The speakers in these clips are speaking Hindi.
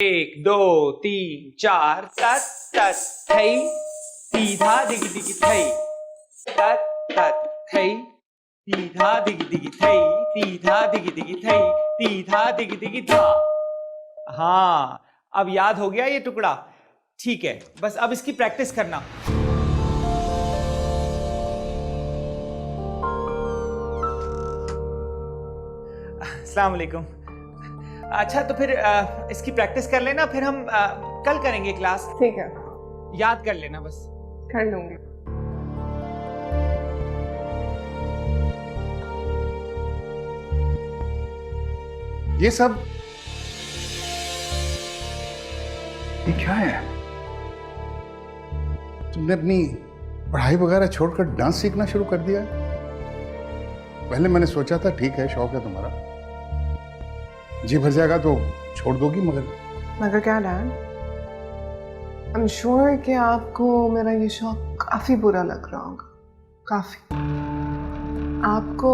एक दो तीन चार तत तत थई सीधा दिगी दिगी थई तत तत थई सीधा दिगी दिगी थई सीधा दिगी दिगी थई सीधा दिगी दिगी था। हाँ, अब याद हो गया ये टुकड़ा। ठीक है, बस अब इसकी प्रैक्टिस करना। अस्सलाम वालेकुम। अच्छा, तो फिर इसकी प्रैक्टिस कर लेना, फिर हम कल करेंगे क्लास। ठीक है, याद कर लेना बस। कर लूंगी। ये सब ये क्या है? तुमने अपनी पढ़ाई वगैरह छोड़कर डांस सीखना शुरू कर दिया है? पहले मैंने सोचा था ठीक है, शौक है तुम्हारा, जी भर जाएगा तो छोड़ दोगी, मगर क्या डैड, आई एम श्योर कि आपको मेरा ये शौक काफी बुरा लग रहा होगा, काफी। आपको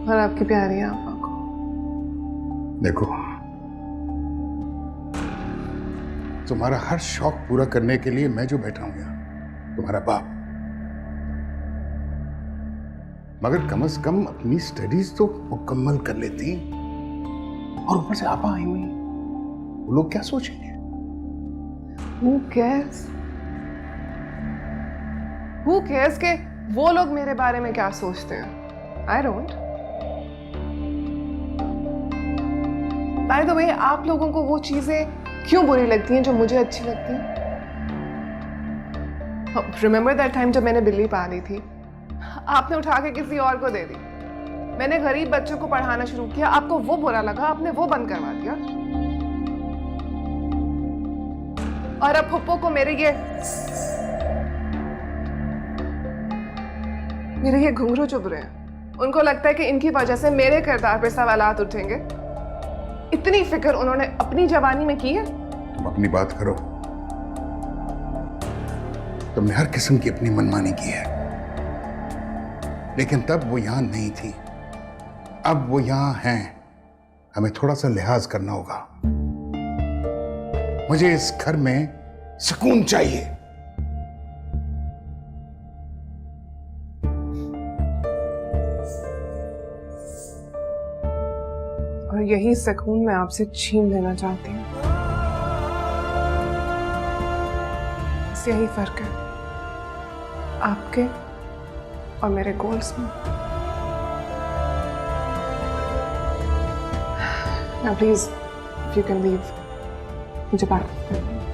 और आपकी प्यारी आपा को। देखो, तुम्हारा हर शौक पूरा करने के लिए मैं जो बैठा हूं यहाँ, तुम्हारा बाप, मगर कम से कम अपनी स्टडीज तो मुकम्मल कर लेती। और ऊपर से आपा आई हुई, वो लोग क्या सोचेंगे? Who cares? Who cares कि वो लोग मेरे बारे में क्या सोचते हैं? I don't. By the way, आप लोगों को वो चीजें क्यों बुरी लगती हैं जो मुझे अच्छी लगती हैं? Remember that time जब मैंने बिल्ली पाली थी, आपने उठा के किसी और को दे दी। मैंने गरीब बच्चों को पढ़ाना शुरू किया, आपको वो बुरा लगा, आपने वो बंद करवा दिया। और अब फुप्पो को मेरे ये घुंघरू चुभ रहे हैं। उनको लगता है कि इनकी वजह से मेरे किरदार पे सवालात उठेंगे। इतनी फिक्र उन्होंने अपनी जवानी में की है। तुम अपनी बात करो, तुमने हर किस्म की अपनी मनमानी की है, लेकिन तब वो यहां नहीं थी, अब वो यहां हैं। हमें थोड़ा सा लिहाज करना होगा। मुझे इस घर में सुकून चाहिए। और यही सुकून मैं आपसे छीन लेना चाहती हूँ। बस यही फर्क है आपके और मेरे गोल्स में। Now please, if you can leave. मुझे बात करनी है।